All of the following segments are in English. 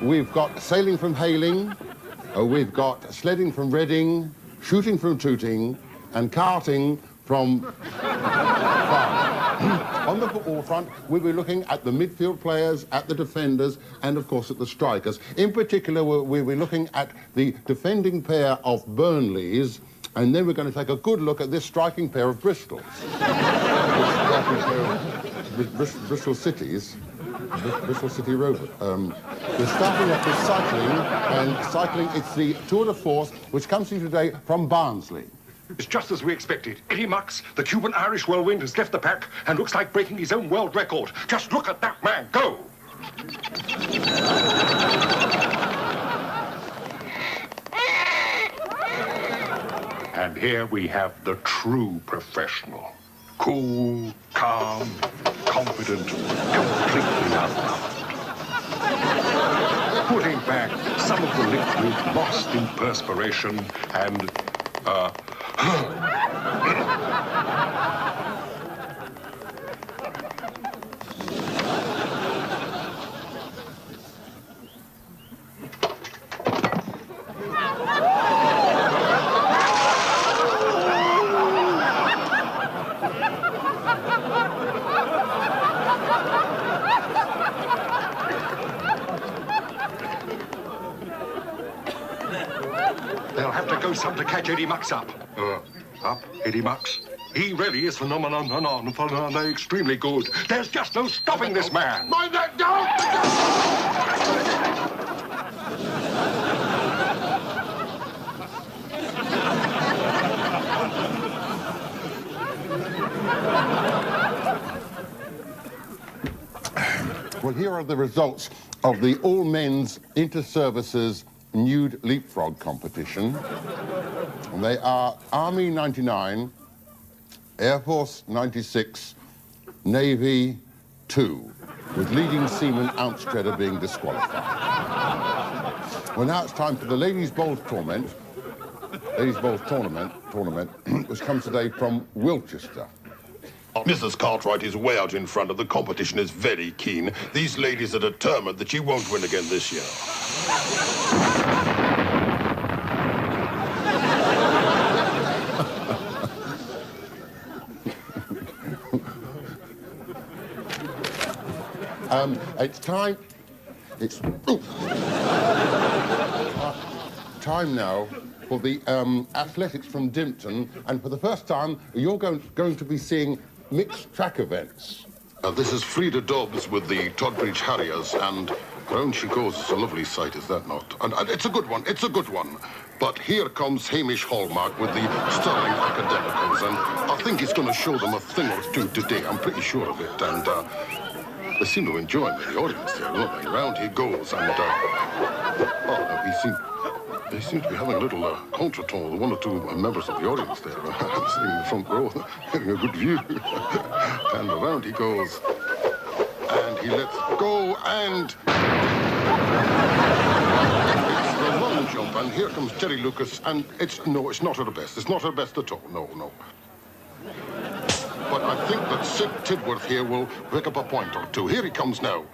We've got sailing from Hailing, we've got sledding from Reading, shooting from Tooting, and karting from Bath. On the football front, we'll be looking at the midfield players, at the defenders, and of course at the strikers. In particular, we'll be looking at the defending pair of Burnleys, and then we're going to take a good look at this striking pair of Bristols. Bristol Cities. Bristol City Rovers. We're starting off with cycling, and cycling, it's the Tour de Force, which comes to you today from Barnsley. It's just as we expected. Eddie Mux, the Cuban-Irish whirlwind, has left the pack and looks like breaking his own world record. Just look at that man go! And here we have the true professional. Cool, calm, confident, completely uncovered. Putting back some of the liquid lost in perspiration and, They'll have to go some to catch Eddie Mux up. Up, Eddie Mux? He really is phenomenal, extremely good. There's just no stopping this man. Mind that down! Well, here are the results of the all-men's inter-services nude leapfrog competition. And they are Army 99, Air Force 96, Navy 2, with leading seaman Ountstredder being disqualified. Well, now it's time for the Ladies' Bowls tournament, which comes today from Wilchester. Mrs. Cartwright is way out in front, and the competition is very keen. These ladies are determined that she won't win again this year. It's time. It's time now for the athletics from Dimpton, and for the first time, you're going to be seeing mixed track events. This is Frida Dobbs with the Todbridge Harriers, and round she goes. It's a lovely sight, is that not? And it's a good one, it's a good one. But here comes Hamish Hallmark with the Sterling Academicals, and I think he's going to show them a thing or two today. I'm pretty sure of it, and they seem to enjoy him in the audience there, don't they? Round he goes, and they seem to be having a little contretemps with one or two members of the audience there, sitting in the front row, having a good view. And around he goes, and he lets go, and it's the long jump, and here comes Jerry Lucas, and it's not her best. It's not her best at all, no. But I think that Sid Tidworth here will pick up a point or two. Here he comes now.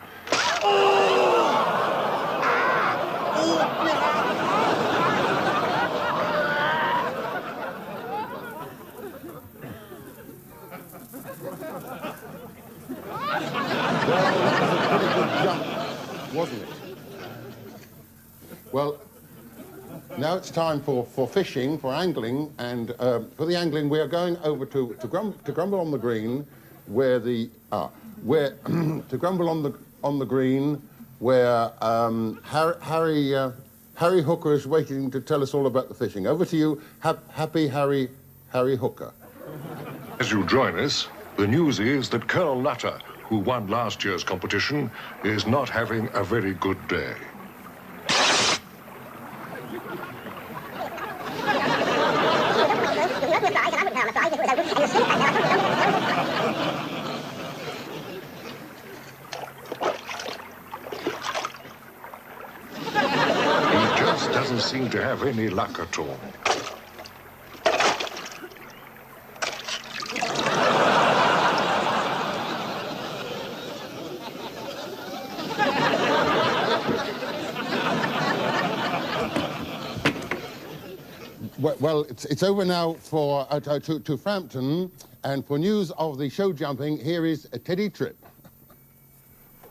Wasn't it? Well, now it's time for fishing, for angling, and for the angling we are going over to Grumble on the Green, where the to Grumble on the Green, where Harry Hooker is waiting to tell us all about the fishing. Over to you, happy Harry Hooker. As you join us, the news is that Colonel Nutter, who won last year's competition, is not having a very good day. He just doesn't seem to have any luck at all. Well, it's over now for to Frampton, and for news of the show jumping, here is Teddy Tripp.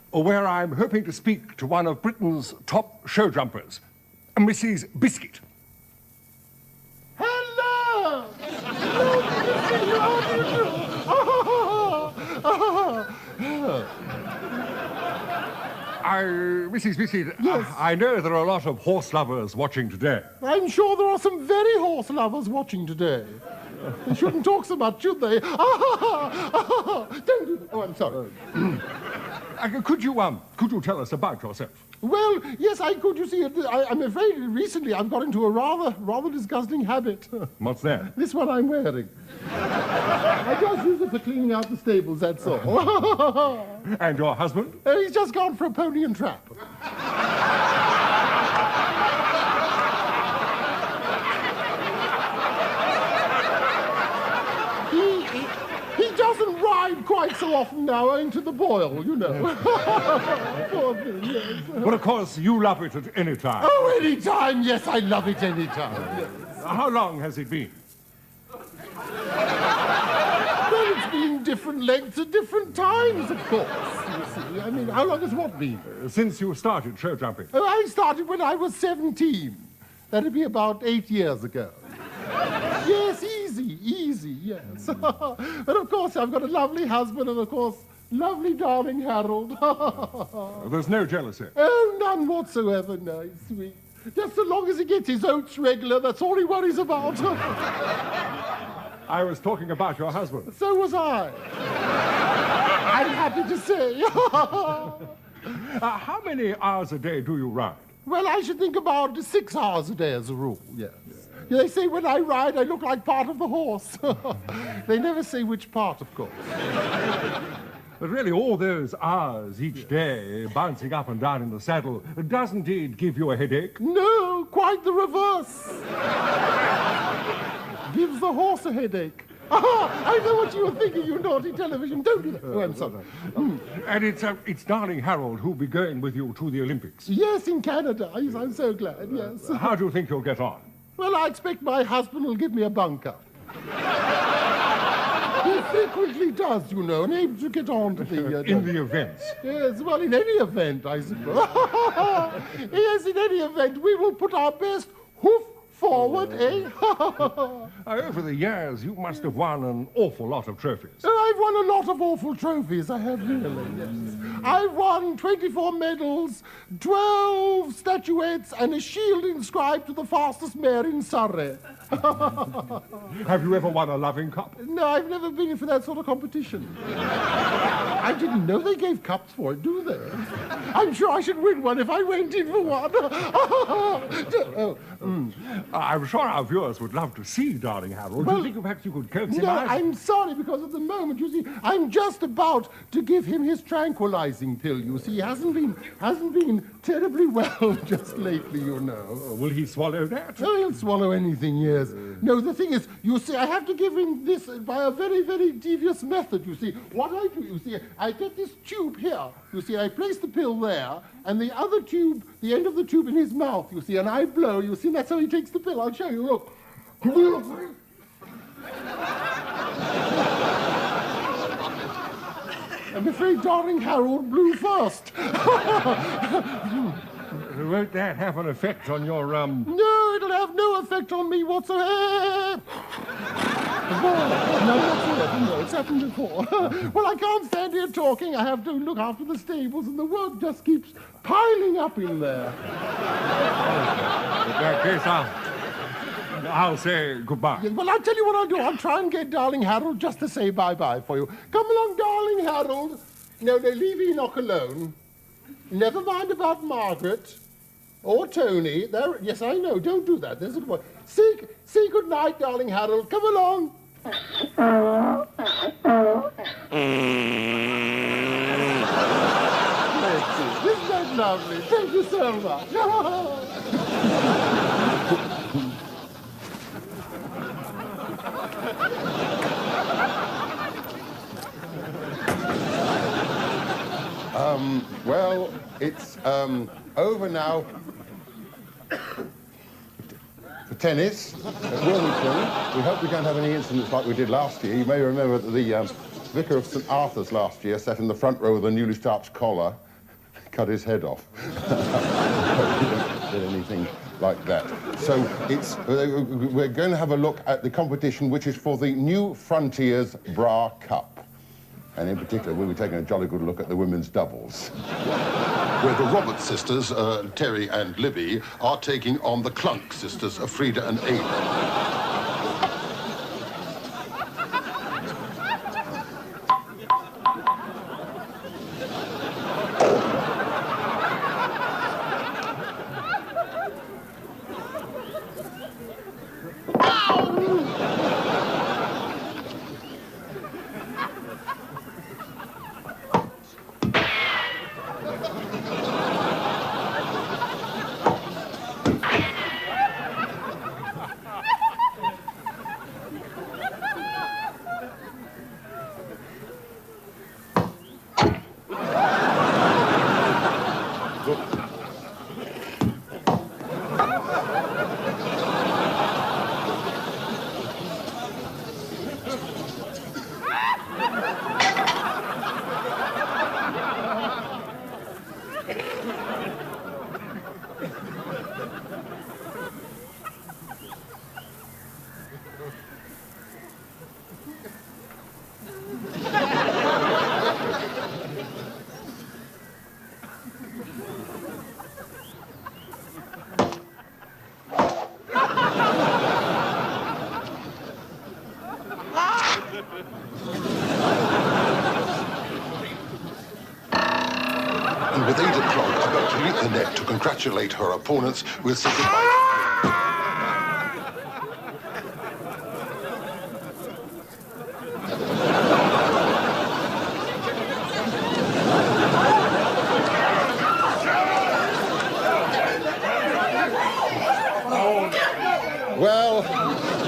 Where I'm hoping to speak to one of Britain's top show jumpers, Mrs. Biscuit. Hello! Mrs. Biscuit, Yes. I know there are a lot of horse lovers watching today. I'm sure there are some very horse lovers watching today. They shouldn't talk so much, should they? Don't do that. Oh, I'm sorry. Could you tell us about yourself? Well, yes, I could. You see, I'm afraid recently I've got into a rather disgusting habit. What's that? This one I'm wearing. I just use it for cleaning out the stables, that's all. And your husband? He's just gone for a pony and trap. He doesn't ride quite so often now, owing to the boil, you know. Poor thing, yes. Well, of course, you love it at any time. Oh, any time, yes, I love it any time. Yes. How long has it been? Well, it's been different lengths at different times, of course, you see. I mean, how long has what been? Since you started show jumping. Oh, I started when I was 17. That'd be about 8 years ago. Yes, easy, yes. But of course, I've got a lovely husband and, of course, lovely darling Harold. There's no jealousy. Oh, none whatsoever, no, he's sweet. Just so long as he gets his oats regular, that's all he worries about. I was talking about your husband. So was I. I'm happy to say. How many hours a day do you ride? Well, I should think about 6 hours a day as a rule, yes. They say when I ride, I look like part of the horse. They never say which part, of course. But really, all those hours each day, bouncing up and down in the saddle, doesn't it give you a headache? No, quite the reverse. Gives the horse a headache. I know what you were thinking, you naughty television. Don't do that. Oh, I'm sorry. And it's darling Harold who'll be going with you to the Olympics. Yes, in Canada. Yes, I'm so glad, yes. How do you think you'll get on? Well, I expect my husband will give me a bunker. He frequently does, you know, and aims to get on to the... in the events? Yes, well, in any event, I suppose. Yes, in any event, we will put our best hoof forward, eh? Over the years, you must have won an awful lot of trophies. Oh, I've won a lot of awful trophies, I have really, yes. I've won 24 medals, 12 statuettes, and a shield inscribed to the fastest mare in Surrey. Have you ever won a loving cup? No, I've never been in for that sort of competition. I didn't know they gave cups for it, do they? I'm sure I should win one if I went in for one. I'm sure our viewers would love to see darling Harold. Do you think perhaps you could coax him No, out? I'm sorry, because at the moment, you see, I'm just about to give him his tranquilizing pill, you see. He hasn't been terribly well just lately, you know. Will he swallow that? Oh, he'll swallow anything, yes. No, the thing is, you see, I have to give him this by a very, very devious method, you see. What I do, you see, I get this tube here, you see, I place the pill there, and the other tube, the end of the tube in his mouth, you see, and I blow, you see, that's how he takes the pill. I'll show you, look. I'm afraid darling Harold blew first. Won't that have an effect on your, No, it'll have no effect on me whatsoever. No, whatsoever, no, it's happened before. Well, I can't stand here talking. I have to look after the stables, and the work just keeps piling up in there. In that case, I'll say goodbye. Yes, well, I'll tell you what I'll do. I'll try and get darling Harold just to say bye-bye for you. Come along, darling Harold. No, leave Enoch alone. Never mind about Margaret or Tony. There, yes, I know. Don't do that. There's a boy. Say good night, darling Harold. Come along. Isn't that lovely? Thank you so much. Well, it's over now. for tennis at Wilmington. We hope we don't have any incidents like we did last year. You may remember that the Vicar of St Arthur's last year sat in the front row with a newly starched collar, cut his head off. We don't get anything like that. So we're going to have a look at the competition, which is for the New Frontiers Bra Cup. And in particular, we'll be taking a jolly good look at the women's doubles. Where the Roberts sisters, Terry and Libby, are taking on the Clunk sisters, Frida and Ada. And with Ada Clog about to leap the net to congratulate her opponents, we'll say goodbye. Well,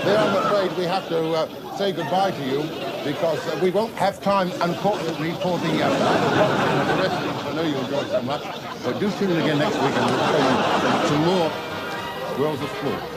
here I'm afraid we have to say goodbye to you because we won't have time, unfortunately, for the rest of you. I know you enjoyed so much. But do tune in again next week and we'll show you some more Worlds of Sport.